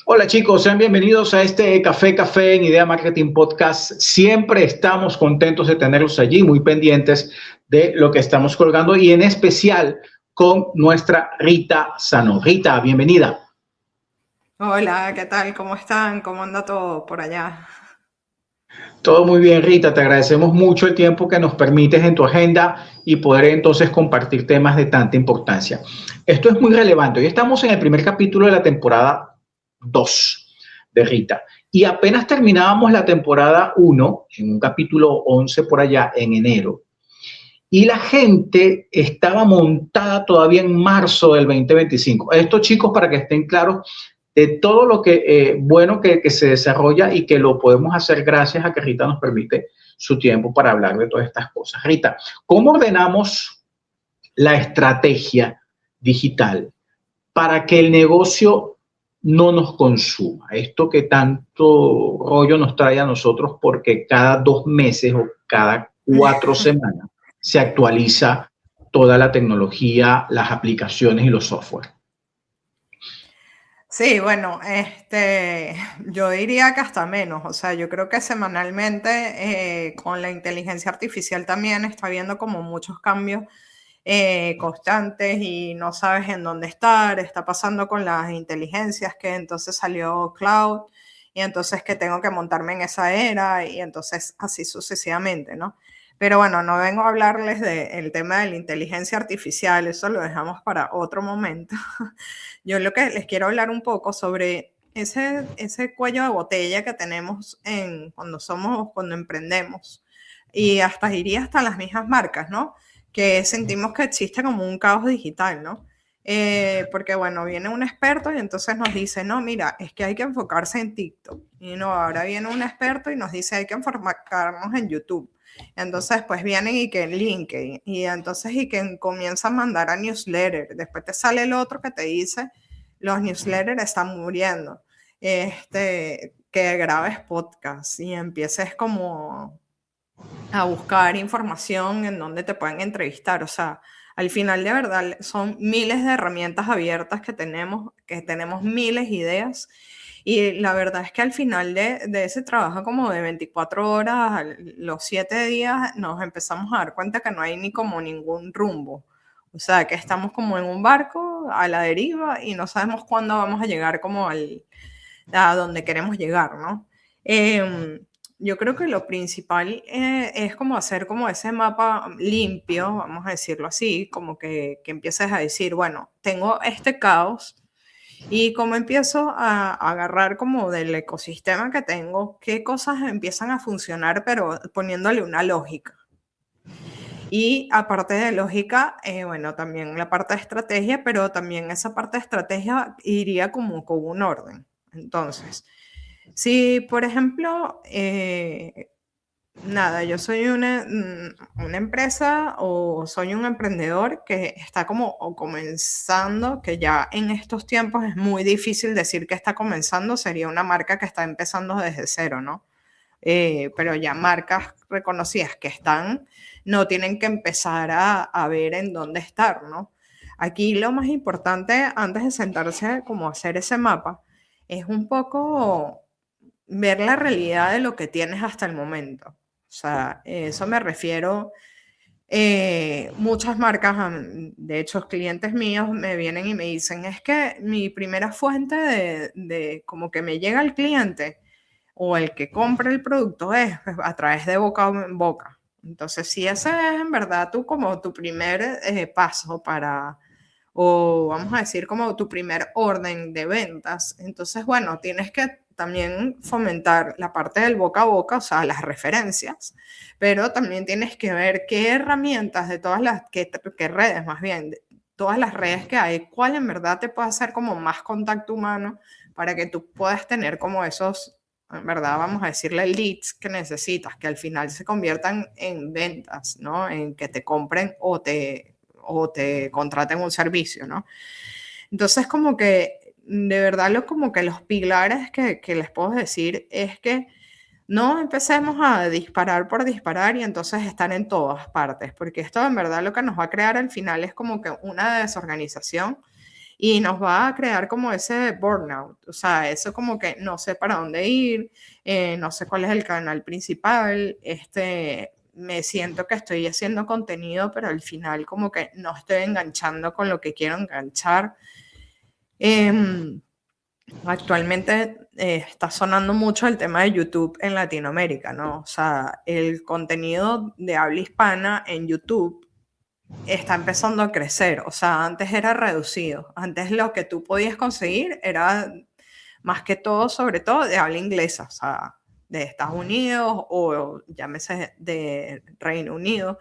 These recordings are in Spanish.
Hola chicos, sean bienvenidos a este Café en Idea Marketing Podcast. Siempre estamos contentos de tenerlos allí, muy pendientes de lo que estamos colgando y en especial con nuestra Rita Sano. Rita, bienvenida. Hola, ¿qué tal? ¿Cómo están? ¿Cómo anda todo por allá? Todo muy bien, Rita. Te agradecemos mucho el tiempo que nos permites en tu agenda y poder entonces compartir temas de tanta importancia. Esto es muy relevante. Hoy estamos en el primer capítulo de la temporada 2 de Rita. Y apenas terminábamos la temporada 1 en un capítulo 11 por allá en enero. Y la gente estaba montada todavía en marzo del 2025. Esto, chicos, para que estén claros, de todo lo que bueno que se desarrolla y que lo podemos hacer gracias a que Rita nos permite su tiempo para hablar de todas estas cosas. Rita, ¿cómo ordenamos la estrategia digital para que el negocio no nos consuma? Esto que tanto rollo nos trae a nosotros porque cada 2 meses o cada 4 semanas se actualiza toda la tecnología, las aplicaciones y los software. Sí, bueno, yo diría que hasta menos, o sea, yo creo que semanalmente con la inteligencia artificial también está habiendo como muchos cambios constantes y no sabes en dónde estar, está pasando con las inteligencias que entonces salió cloud y entonces que tengo que montarme en esa era y entonces así sucesivamente, ¿no? Pero bueno, no vengo a hablarles del tema de la inteligencia artificial, eso lo dejamos para otro momento. Yo lo que les quiero hablar un poco sobre ese cuello de botella que tenemos cuando emprendemos y hasta iría hasta las mismas marcas, ¿no? Que sentimos que existe como un caos digital, ¿no? Porque bueno, viene un experto y entonces nos dice, no, mira, es que hay que enfocarse en TikTok. Y no, ahora viene un experto y nos dice, hay que enfocarnos en YouTube. Entonces, pues vienen y que en LinkedIn, y entonces y que comienzan a mandar a newsletter. Después te sale el otro que te dice, los newsletters están muriendo. Que grabes podcast y empieces como a buscar información en donde te pueden entrevistar. O sea, al final de verdad son miles de herramientas abiertas que tenemos miles de ideas. Y la verdad es que al final de ese trabajo como de 24 horas, los 7 días, nos empezamos a dar cuenta que no hay ni como ningún rumbo. O sea, que estamos como en un barco a la deriva y no sabemos cuándo vamos a llegar como a donde queremos llegar, ¿no? Yo creo que lo principal es como hacer como ese mapa limpio, vamos a decirlo así, como que empieces a decir, bueno, tengo este caos y cómo empiezo a agarrar como del ecosistema que tengo, qué cosas empiezan a funcionar, pero poniéndole una lógica. Y aparte de lógica, bueno, también la parte de estrategia, pero también esa parte de estrategia iría como con un orden. Entonces, si por ejemplo, nada, yo soy una empresa o soy un emprendedor que está como o comenzando, que ya en estos tiempos es muy difícil decir que está comenzando, sería una marca que está empezando desde cero, ¿no? Pero ya marcas reconocidas que están, no tienen que empezar a ver en dónde estar, ¿no? Aquí lo más importante antes de sentarse como a hacer ese mapa es un poco ver la realidad de lo que tienes hasta el momento. O sea, eso me refiero, muchas marcas, de hecho, clientes míos me vienen y me dicen, es que mi primera fuente de como que me llega el cliente o el que compra el producto es pues, a través de boca en boca. Entonces, si ese es en verdad tú como tu primer paso para, o vamos a decir como tu primer orden de ventas, entonces, bueno, tienes que también fomentar la parte del boca a boca, o sea, las referencias, pero también tienes que ver qué herramientas de todas qué redes más bien, de todas las redes que hay, cuál en verdad te puede hacer como más contacto humano para que tú puedas tener como esos, en verdad, vamos a decirle leads que necesitas, que al final se conviertan en ventas, ¿no? En que te compren o te contraten un servicio, ¿no? Entonces, como que de verdad como que los pilares que les puedo decir es que no empecemos a disparar por disparar y entonces estar en todas partes, porque esto en verdad lo que nos va a crear al final es como que una desorganización y nos va a crear como ese burnout, o sea, eso como que no sé para dónde ir, no sé cuál es el canal principal, me siento que estoy haciendo contenido, pero al final como que no estoy enganchando con lo que quiero enganchar. Actualmente está sonando mucho el tema de YouTube en Latinoamérica, ¿no? O sea, el contenido de habla hispana en YouTube está empezando a crecer. O sea, antes era reducido. Antes lo que tú podías conseguir era más que todo, sobre todo, de habla inglesa. O sea, de Estados Unidos o llámese de Reino Unido.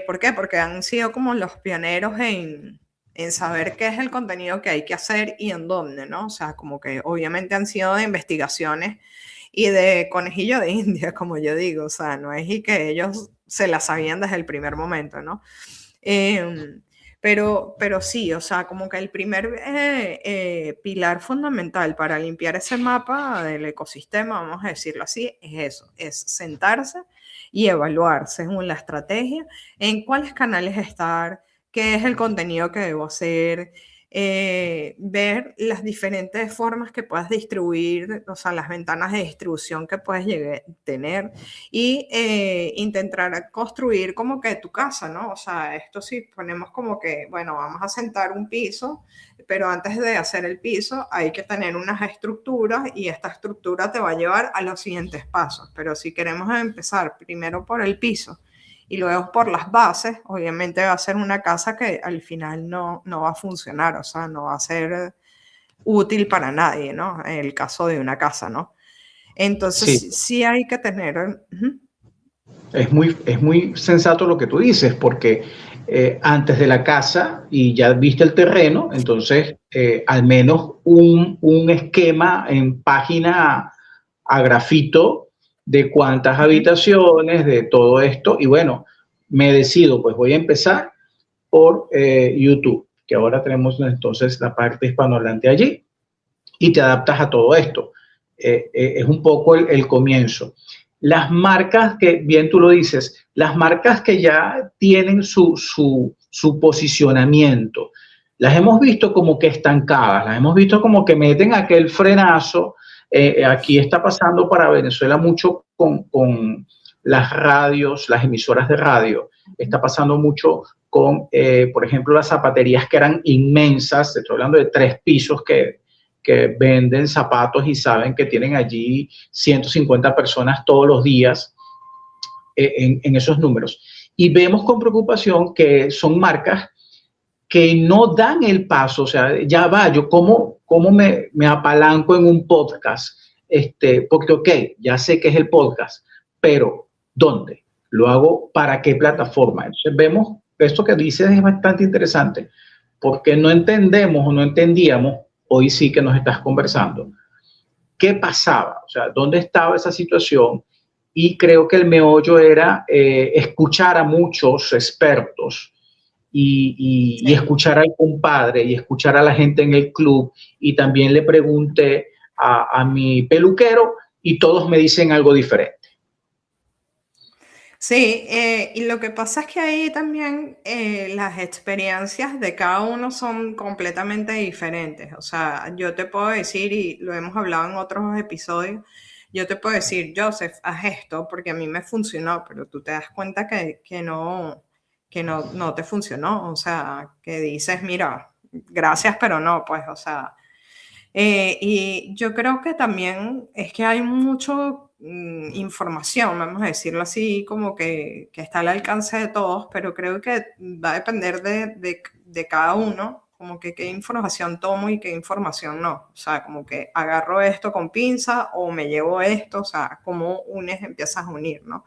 ¿Por qué? Porque han sido como los pioneros en saber qué es el contenido que hay que hacer y en dónde, ¿no? O sea, como que obviamente han sido de investigaciones y de conejillo de India, como yo digo, o sea, no es y que ellos se la sabían desde el primer momento, ¿no? Pero sí, o sea, como que el primer pilar fundamental para limpiar ese mapa del ecosistema, vamos a decirlo así, es eso, es sentarse y evaluar según la estrategia en cuáles canales estar, qué es el contenido que debo hacer, ver las diferentes formas que puedas distribuir, o sea, las ventanas de distribución que puedes tener y intentar construir como que tu casa, ¿no? O sea, esto sí ponemos como que, bueno, vamos a sentar un piso, pero antes de hacer el piso hay que tener unas estructuras y esta estructura te va a llevar a los siguientes pasos. Pero si queremos empezar primero por el piso y luego por las bases, obviamente va a ser una casa que al final no va a funcionar, o sea, no va a ser útil para nadie, ¿no? En el caso de una casa, ¿no? Entonces, Sí, sí hay que tener... es muy sensato lo que tú dices, porque antes de la casa y ya viste el terreno, entonces al menos un esquema en página a grafito de cuántas habitaciones, de todo esto, y bueno, me decido, pues voy a empezar por YouTube, que ahora tenemos entonces la parte hispanohablante allí, y te adaptas a todo esto. Es un poco el comienzo. Las marcas que, bien tú lo dices, las marcas que ya tienen su posicionamiento, las hemos visto como que estancadas, las hemos visto como que meten aquel frenazo. Aquí está pasando para Venezuela mucho con las radios, las emisoras de radio. Está pasando mucho con, por ejemplo, las zapaterías que eran inmensas, estoy hablando de 3 pisos que venden zapatos y saben que tienen allí 150 personas todos los días en esos números. Y vemos con preocupación que son marcas que no dan el paso, o sea, ya va, yo cómo me apalanco en un podcast, porque ok, ya sé que es el podcast, pero ¿dónde? ¿Lo hago para qué plataforma? Entonces vemos, esto que dices es bastante interesante, porque no entendemos o no entendíamos, hoy sí que nos estás conversando, qué pasaba, o sea, dónde estaba esa situación, y creo que el meollo era escuchar a muchos expertos y Sí. escuchar al compadre y escuchar a la gente en el club, y también le pregunté a mi peluquero y todos me dicen algo diferente. Sí, y lo que pasa es que ahí también las experiencias de cada uno son completamente diferentes. O sea, yo te puedo decir, y lo hemos hablado en otros episodios, yo te puedo decir, Joseph, haz esto porque a mí me funcionó, pero tú te das cuenta que no te funcionó. O sea, que dices, mira, gracias, pero no, pues, o sea. Y yo creo que también es que hay mucho información, vamos a decirlo así, como que está al alcance de todos, pero creo que va a depender de cada uno, como que qué información tomo y qué información no. O sea, como que agarro esto con pinza o me llevo esto, o sea, como unes, empiezas a unir, ¿no?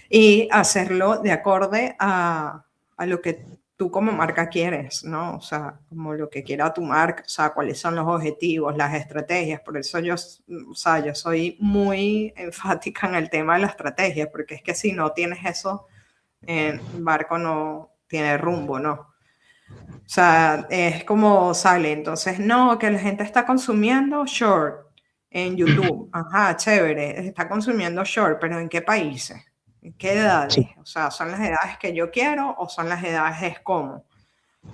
Y hacerlo de acorde a lo que tú como marca quieres, ¿no? O sea, como lo que quiera tu marca, o sea, cuáles son los objetivos, las estrategias. Por eso yo, o sea, yo soy muy enfática en el tema de la estrategia, porque es que si no tienes eso, el barco no tiene rumbo, ¿no? O sea, es como sale, entonces, no, que la gente está consumiendo short en YouTube. Ajá, chévere, está consumiendo short, pero ¿en qué países? ¿En qué Sí. edades? O sea, ¿son las edades que yo quiero o son las edades como?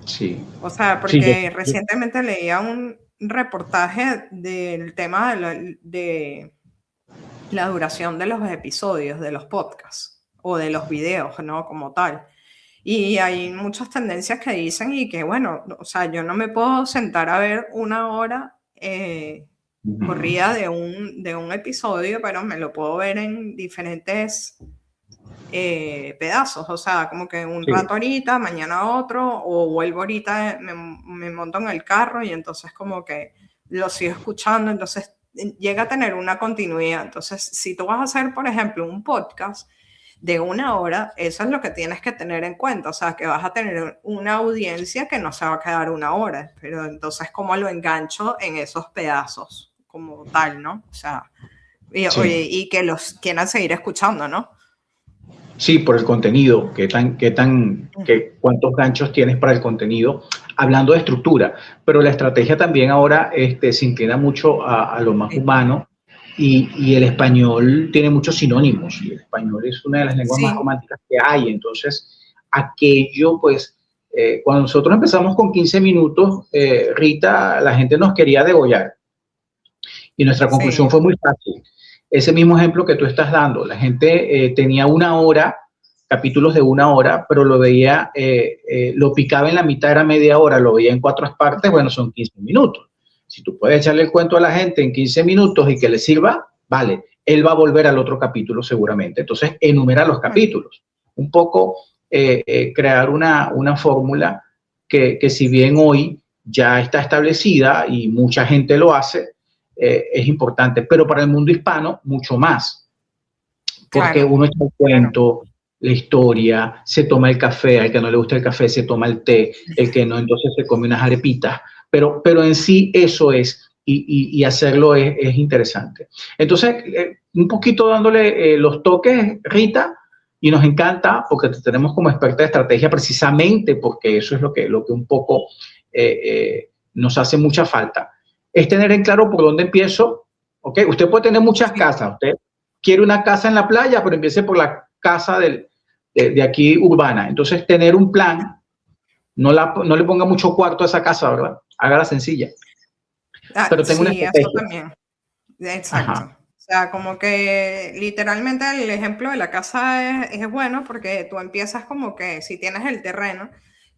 Sí, O sea, sí, porque recientemente leía un reportaje del tema de la duración de los episodios, de los podcasts o de los videos, ¿no? Como tal. Y hay muchas tendencias que dicen y que, bueno, o sea, yo no me puedo sentar a ver una hora corrida de un episodio, pero me lo puedo ver en diferentes pedazos, o sea, como que un sí, rato ahorita, mañana otro, o vuelvo ahorita, me monto en el carro y entonces como que lo sigo escuchando, entonces llega a tener una continuidad. Entonces, si tú vas a hacer, por ejemplo, un podcast de una hora, eso es lo que tienes que tener en cuenta, o sea, que vas a tener una audiencia que no se va a quedar una hora, pero entonces, ¿cómo lo engancho en esos pedazos como tal, ¿no? O sea, oye, sí. y que los quieran seguir escuchando, ¿no? Sí, por el contenido, Ujú. cuántos ganchos tienes para el contenido, hablando de estructura, pero la estrategia también ahora se inclina mucho a lo más Sí. humano y el español tiene muchos sinónimos y el español es una de las lenguas más Sí, románticas que hay, entonces aquello pues cuando nosotros empezamos con 15 minutos, Rita, la gente nos quería degollar y nuestra conclusión sí, fue muy fácil. Ese mismo ejemplo que tú estás dando, la gente tenía una hora, capítulos de una hora, pero lo veía, lo picaba en la mitad, era media hora, lo veía en cuatro partes, bueno, son 15 minutos. Si tú puedes echarle el cuento a la gente en 15 minutos y que le sirva, vale, él va a volver al otro capítulo seguramente. Entonces, enumera los capítulos. Un poco crear una fórmula que si bien hoy ya está establecida y mucha gente lo hace, es importante, pero para el mundo hispano mucho más, porque claro, uno echa el claro. cuento, la historia, se toma el café, al que no le gusta el café se toma el té, el que no entonces se come unas arepitas, pero en sí eso es, y hacerlo es interesante. Entonces, un poquito dándole los toques, Rita, y nos encanta porque te tenemos como experta de estrategia precisamente porque eso es lo que un poco nos hace mucha falta es tener en claro por dónde empiezo. ¿Ok? Usted puede tener muchas Sí. casas. Usted quiere una casa en la playa, pero empiece por la casa de aquí urbana. Entonces, tener un plan, no le ponga mucho cuarto a esa casa, ¿verdad? Hágala sencilla. Ah, Pero tenga una sí, eso estrategia. también. Exacto. Ajá. O sea, como que literalmente el ejemplo de la casa es bueno porque tú empiezas como que si tienes el terreno,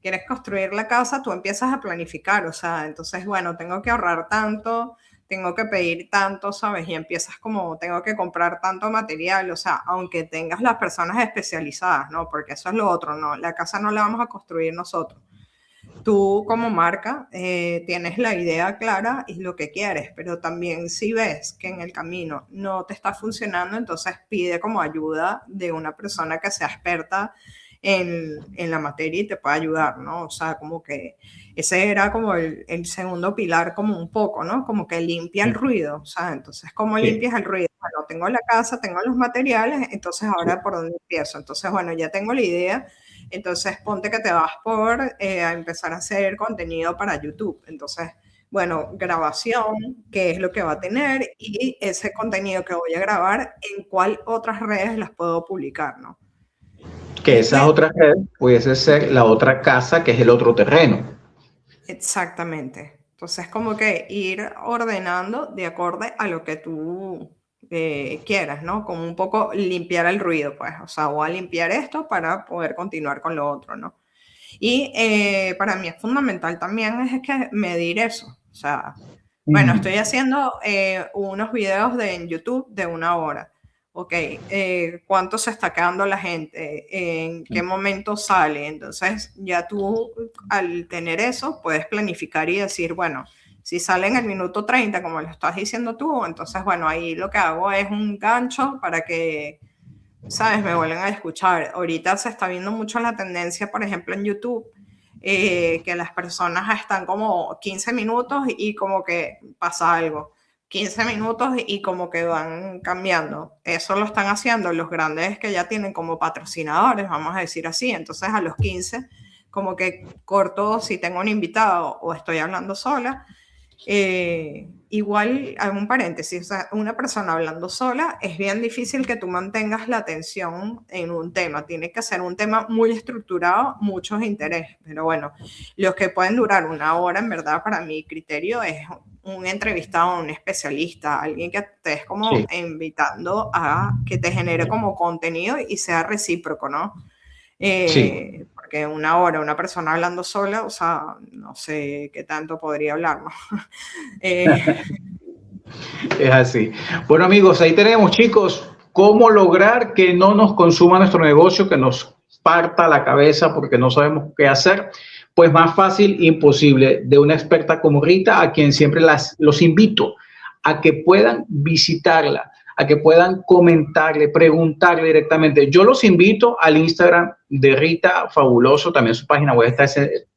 quieres construir la casa, tú empiezas a planificar, o sea, entonces, bueno, tengo que ahorrar tanto, tengo que pedir tanto, ¿sabes? Y empiezas como, tengo que comprar tanto material, o sea, aunque tengas las personas especializadas, ¿no? Porque eso es lo otro, ¿no? La casa no la vamos a construir nosotros. Tú como marca tienes la idea clara y lo que quieres, pero también si ves que en el camino no te está funcionando, entonces pide como ayuda de una persona que sea experta en la materia y te pueda ayudar, ¿no? O sea, como que ese era como el segundo pilar, como un poco, ¿no? Como que limpia el ruido, o sea, entonces, ¿cómo Sí, limpias el ruido? Bueno, tengo la casa, tengo los materiales, entonces sí. ahora por dónde empiezo. Entonces, bueno, ya tengo la idea, entonces ponte que te vas por a empezar a hacer contenido para YouTube. Entonces, bueno, grabación, qué es lo que va a tener y ese contenido que voy a grabar, en cuál otras redes las puedo publicar, ¿no? Que Es esas que otras redes pudiese ser la otra casa, que es el otro terreno. exactamente. Entonces, como que ir ordenando de acorde a lo que tú quieras, ¿no? Como un poco limpiar el ruido, pues. O sea, voy a limpiar esto para poder continuar con lo otro, ¿no? Y para mí es fundamental también es que medir eso. O sea, bueno, estoy haciendo unos videos en YouTube de una hora. Ok, ¿cuánto se está quedando la gente? ¿En qué momento sale? Entonces, ya tú al tener eso, puedes planificar y decir, bueno, si sale en el minuto 30, como lo estás diciendo tú, entonces, bueno, ahí lo que hago es un gancho para que ¿sabes? Me vuelven a escuchar. Ahorita se está viendo mucho la tendencia, por ejemplo, en YouTube, que las personas están como 15 minutos y como que pasa algo. 15 minutos y como que van cambiando. Eso lo están haciendo los grandes que ya tienen como patrocinadores, vamos a decir así. Entonces a los 15, como que corto si tengo un invitado o estoy hablando sola igual, hago un paréntesis, o sea, una persona hablando sola, es bien difícil que tú mantengas la atención en un tema. Tiene que ser un tema muy estructurado, muchos intereses. Pero bueno, los que pueden durar una hora, en verdad, para mi criterio, es un entrevistado, un especialista, alguien que te es como Sí. invitando a que te genere como contenido y sea recíproco, ¿no? Sí. Porque una hora una persona hablando sola, o sea, no sé qué tanto podría hablar, ¿no? Es así. Bueno, amigos, ahí tenemos, chicos, cómo lograr que no nos consuma nuestro negocio, que nos parta la cabeza porque no sabemos qué hacer. Pues más fácil, imposible, de una experta como Rita, a quien siempre los invito a que puedan visitarla, a que puedan comentarle, preguntarle directamente. Yo los invito al Instagram de Rita, fabuloso, también su página web está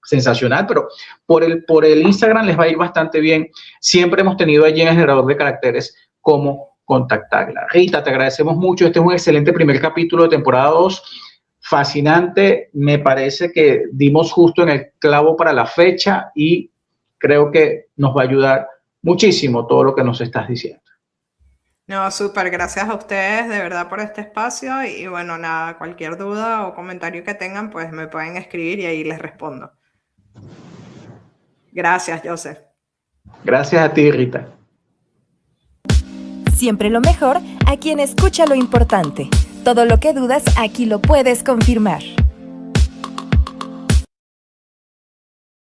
sensacional, pero por el Instagram les va a ir bastante bien. Siempre hemos tenido allí en el generador de caracteres cómo contactarla. Rita, te agradecemos mucho. Este es un excelente primer capítulo de temporada 2. Fascinante. Me parece que dimos justo en el clavo para la fecha y creo que nos va a ayudar muchísimo todo lo que nos estás diciendo. No, súper, gracias a ustedes de verdad por este espacio y bueno, nada, cualquier duda o comentario que tengan, pues me pueden escribir y ahí les respondo. Gracias, Joseph. Gracias a ti, Rita. Siempre lo mejor a quien escucha lo importante. Todo lo que dudas aquí lo puedes confirmar.